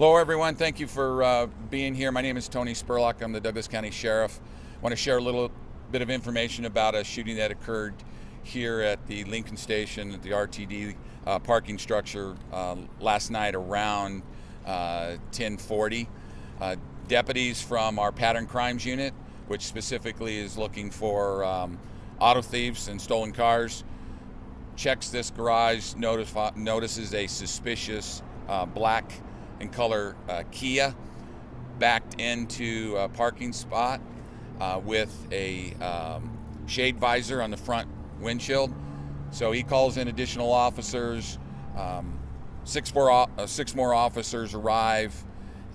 Hello, everyone. Thank you for being here. My name is Tony Spurlock. I'm the Douglas County Sheriff. I want to share a little bit of information about a shooting that occurred here at the Lincoln Station at the RTD parking structure last night around 10:40. Deputies from our pattern crimes unit, which specifically is looking for auto thieves and stolen cars, checks this garage, notices a suspicious black in color Kia backed into a parking spot with a shade visor on the front windshield. So he calls in additional officers. Six more officers arrive,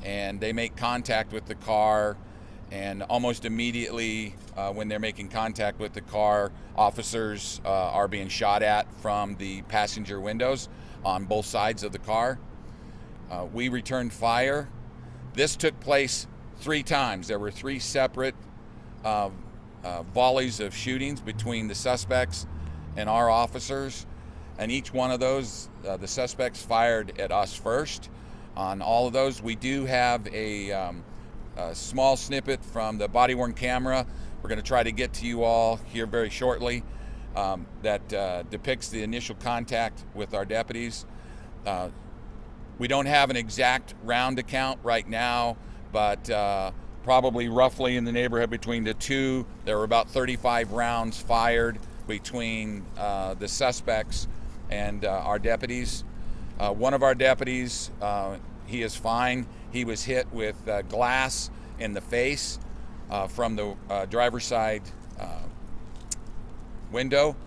and they make contact with the car. And almost immediately, when they're making contact with the car, officers are being shot at from the passenger windows on both sides of the car. We returned fire. This took place 3 times. There were 3 separate volleys of shootings between the suspects and our officers. And each one of those, the suspects fired at us first. On all of those, we do have a small snippet from the body-worn camera we're going to try to get to you all here very shortly that depicts the initial contact with our deputies. We don't have an exact round count right now, but probably roughly in the neighborhood between the two, there were about 35 rounds fired between the suspects and our deputies. One of our deputies, he is fine. He was hit with glass in the face from the driver's side window,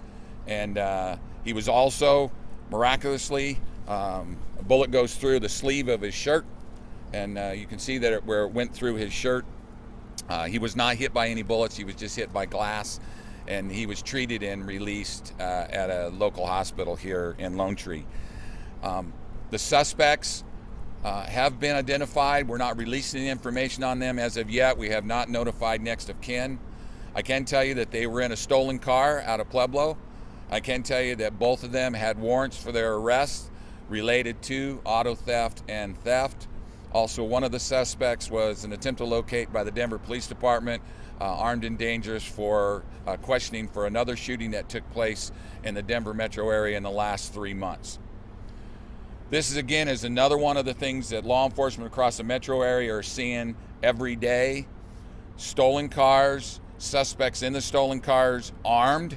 and he was also miraculously, a bullet goes through the sleeve of his shirt, and you can see that where it went through his shirt. He was not hit by any bullets. He was just hit by glass, and he was treated and released at a local hospital here in Lone Tree. The suspects have been identified. We're not releasing any information on them as of yet. We have not notified next of kin. I can tell you that they were in a stolen car out of Pueblo. I can tell you that both of them had warrants for their arrest related to auto theft and theft. Also, one of the suspects was an attempt to locate by the Denver Police Department, armed and dangerous, for questioning for another shooting that took place in the Denver metro area in the last 3 months. This is another one of the things that law enforcement across the metro area are seeing every day. Stolen cars, suspects in the stolen cars armed,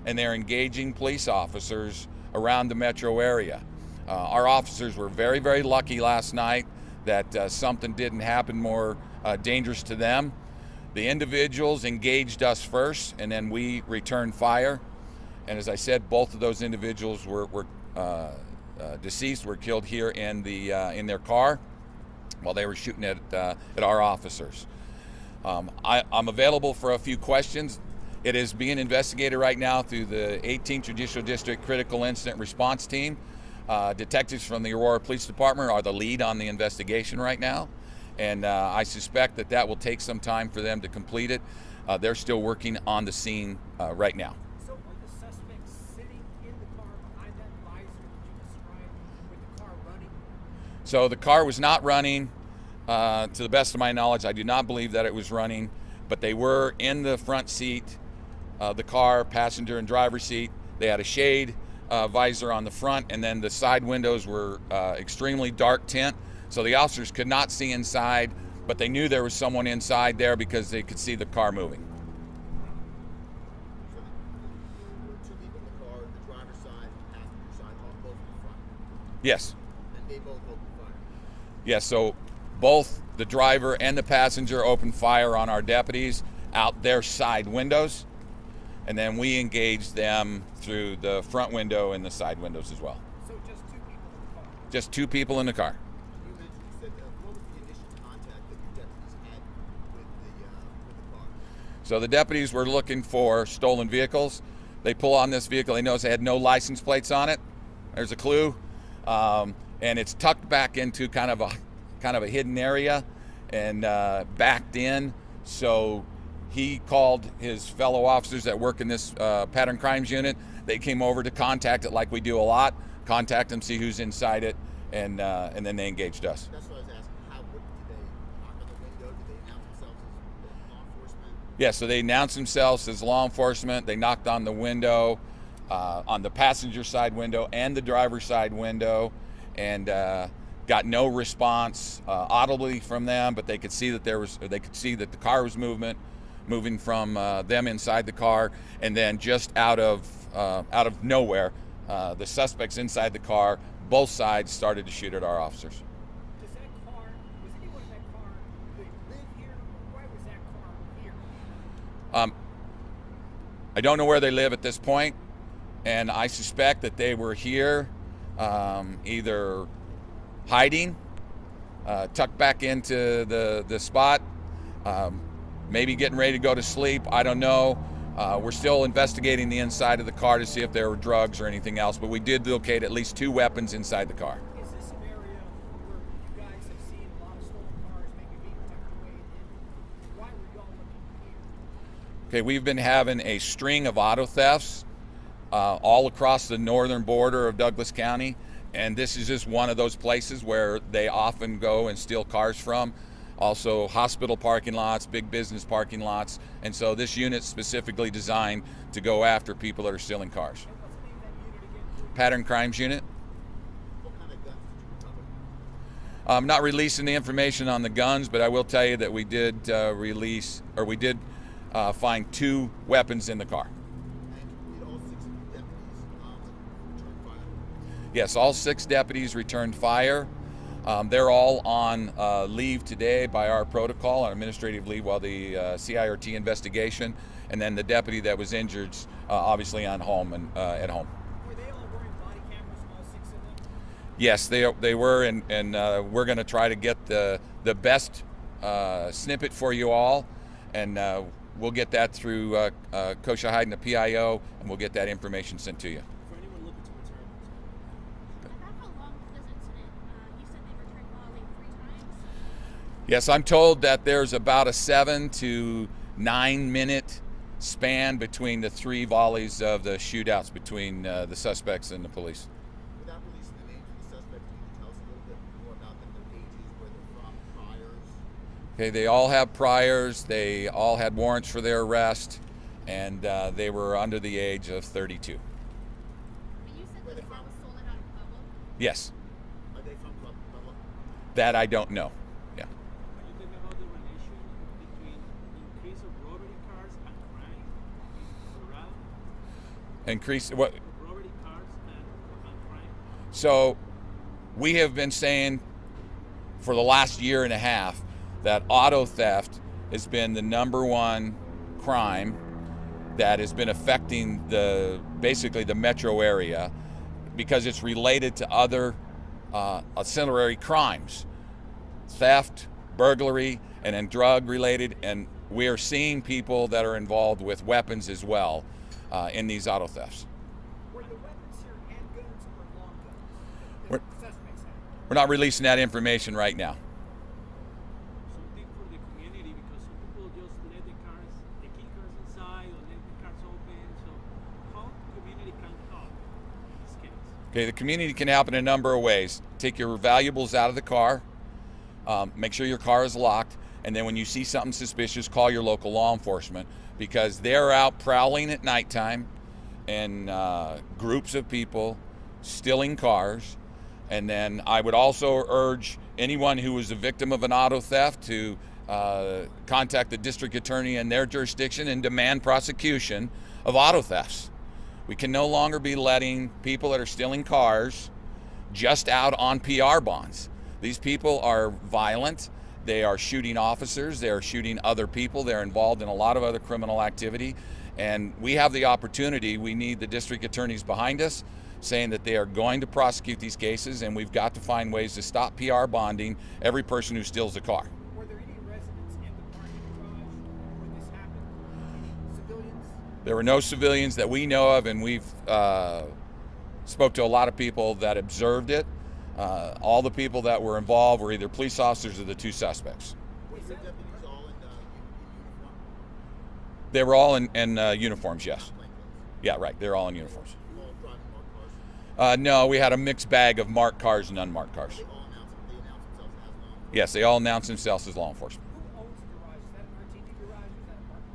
and they're engaging police officers around the metro area. Our officers were very, very lucky last night that something didn't happen more dangerous to them. The individuals engaged us first, and then we returned fire. And as I said, both of those individuals were deceased, were killed here in their car while they were shooting at our officers. I'm available for a few questions. It is being investigated right now through the 18th Judicial District Critical Incident Response Team. Detectives from the Aurora Police Department are the lead on the investigation right now, and I suspect that will take some time for them to complete it. They're still working on the scene right now. So were the suspects sitting in the car behind that visor that you described, with the car running? So the car was not running. To the best of my knowledge, I do not believe that it was running, but they were in the front seat of the car, passenger and driver seat. They had a shade visor on the front, and then the side windows were extremely dark tint, so the officers could not see inside, but they knew there was someone inside there because they could see the car moving. So there were 2 people in the car, the driver's side and the passenger side, both in the front. Yes. And they both opened fire. Yes, so both the driver and the passenger opened fire on our deputies out their side windows, and then we engaged them through the front window and the side windows as well. So just 2 people in the car? Just 2 people in the car. You said what was the initial contact that your deputies had with the car? So the deputies were looking for stolen vehicles. They pull on this vehicle. They notice it had no license plates on it. There's a clue, and it's tucked back into kind of a hidden area and backed in. So he called his fellow officers that work in this pattern crimes unit. They came over to contact it like we do a lot, contact them, see who's inside it, and then they engaged us. That's what I was asking. Yeah, so they announced themselves as law enforcement. They knocked on the window, on the passenger side window and the driver's side window, and got no response audibly from them. But they could see that they could see that the car was moving from them inside the car, and then just out of nowhere, the suspects inside the car, both sides started to shoot at our officers. Was anyone in that car, did they live here? Why was that car here? I don't know where they live at this point, and I suspect that they were here either hiding, tucked back into the spot, maybe getting ready to go to sleep. I don't know. We're still investigating the inside of the car to see if there were drugs or anything else, but we did locate at least 2 weapons inside the car. Is this an area where you guys have seen a lot of stolen cars maybe being tucked away? And why were y'all looking here? Okay, we've been having a string of auto thefts all across the northern border of Douglas County, and this is just one of those places where they often go and steal cars from. Also hospital parking lots, big business parking lots, and so this unit's specifically designed to go after people that are stealing cars. And what's the name of that unit again? Pattern Crimes Unit. What kind of guns did you recover? I'm not releasing the information on the guns, but I will tell you that we did find 2 weapons in the car. And did all 6 deputies return fire? Yes, all 6 deputies returned fire. They're all on leave today by our protocol, on administrative leave while the CIRT investigation, and then the deputy that was injured, obviously at home. Were they all wearing body cameras, all 6 of them? Yes, they were, and we're going to try to get the best snippet for you all, and we'll get that through Kosha Hyde and the PIO, and we'll get that information sent to you. For anyone looking to return. About how long was this incident? You said they returned calling 3 times? Yes, I'm told that there's about a 7 to 9 minute span between the 3 volleys of the shootouts between the suspects and the police. Without releasing the names of the suspects, can you tell us a little bit more about them, their ages, where they're from, priors? Okay, they all have priors. They all had warrants for their arrest, and they were under the age of 32. But you said that the car was stolen out of Pueblo? Yes, Are they from Pueblo? that I don't know. Yeah. Are you thinking about the relation between increase of robbery cars and crime in Colorado? Increase what? Robbery cars and crime? So, we have been saying for the last year and a half that auto theft has been the number one crime that has been affecting basically the metro area, because it's related to other ancillary crimes, theft, burglary, and then drug related, and we are seeing people that are involved with weapons as well in these auto thefts. Were the weapons here handguns or long guns We're- that the suspects had? We're not releasing that information right now. Something for the community, because some people just let the key cars inside or let the cars open. So how the community can help in this case? Okay, the community can help in a number of ways. Take your valuables out of the car, make sure your car is locked, and then when you see something suspicious, call your local law enforcement, because they're out prowling at nighttime and groups of people stealing cars. And then I would also urge anyone who was a victim of an auto theft to contact the district attorney in their jurisdiction and demand prosecution of auto thefts. We can no longer be letting people that are stealing cars just out on PR bonds. These people are violent. They are shooting officers. They are shooting other people. They're involved in a lot of other criminal activity. And we have the opportunity. We need the district attorneys behind us saying that they are going to prosecute these cases, and we've got to find ways to stop PR bonding every person who steals a car. Were there any residents in the parking garage when this happened? Any civilians? There were no civilians that we know of, and we've spoke to a lot of people that observed it. All the people that were involved were either police officers or the 2 suspects. Was the deputies all in uniform? They were all in uniforms, yes. Plain clothes? Yeah, right. They're all in uniforms. All driving marked cars? No, we had a mixed bag of marked cars and unmarked cars. They announced themselves as law enforcement? Yes, they all announced themselves as law enforcement. Who owns the garage? Is that an RTD garage or is that a parking?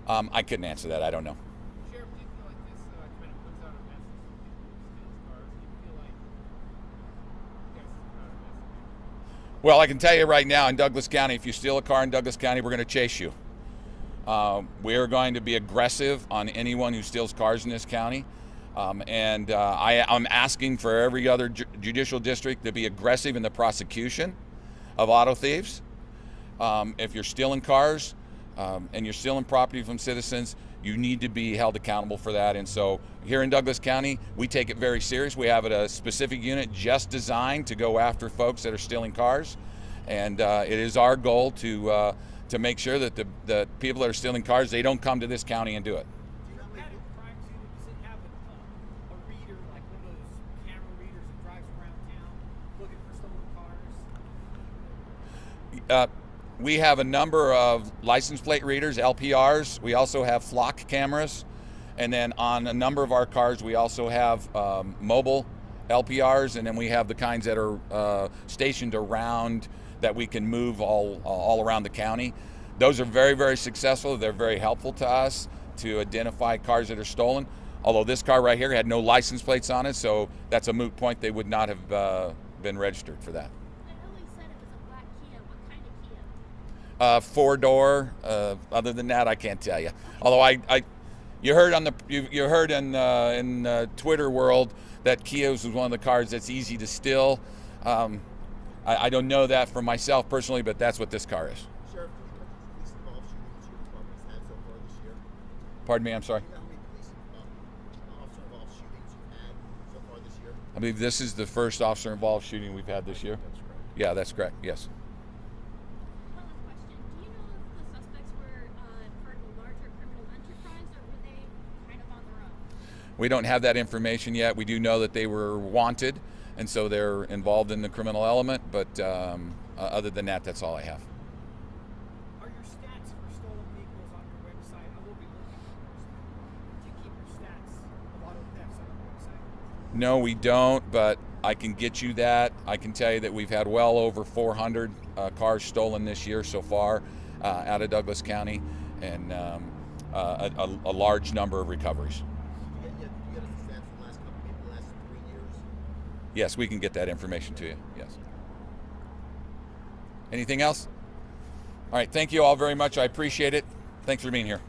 I couldn't answer that. I don't know. Sheriff, do you feel like this kind of puts out a message to people who steal cars? Do you feel like you guys put out a message? Well, I can tell you right now in Douglas County, if you steal a car in Douglas County, we're going to chase you. We are going to be aggressive on anyone who steals cars in this county. I'm asking for every other judicial district to be aggressive in the prosecution of auto thieves. If you're stealing cars and you're stealing property from citizens, you need to be held accountable for that. And so here in Douglas County, we take it very serious. We have a specific unit just designed to go after folks that are stealing cars. And it is our goal to make sure that the people that are stealing cars, they don't come to this county and do it. Do you know how Had many a crime scene, does it have a reader, like one of those camera readers that drives around town looking for stolen cars? We have a number of license plate readers, LPRs. We also have flock cameras. And then on a number of our cars, we also have mobile LPRs. And then we have the kinds that are stationed around that we can move all around the county. Those are very, very successful. They're very helpful to us to identify cars that are stolen. Although this car right here had no license plates on it, so that's a moot point. They would not have been registered for that. I know they said it was a black Kia. What kind of Kia? 4-door. Other than that, I can't tell you. Although you heard on you heard in Twitter world that Kia's was one of the cars that's easy to steal. I don't know that for myself personally, but that's what this car is. Sheriff, do you know how many police involved shootings your department's had so far this year? Pardon me, I'm sorry. Do you know how many police officer involved shootings you've had so far this year? I believe this is the first officer involved shooting we've had this year. That's correct. Yeah, that's correct. Yes. One last question. Do you know if the suspects were part of a larger criminal enterprise or were they kind of on their own? We don't have that information yet. We do know that they were wanted, and so they're involved in the criminal element. But other than that, that's all I have. Are your stats for stolen vehicles on your website? I will be looking for those. Do you keep your stats of auto thefts on your website? No, we don't, but I can get you that. I can tell you that we've had well over 400 cars stolen this year so far out of Douglas County, and a large number of recoveries. Do you get us the stats from the last couple, maybe the last 3 years? Yes, we can get that information to you. Yes. Anything else? All right. Thank you all very much. I appreciate it. Thanks for being here.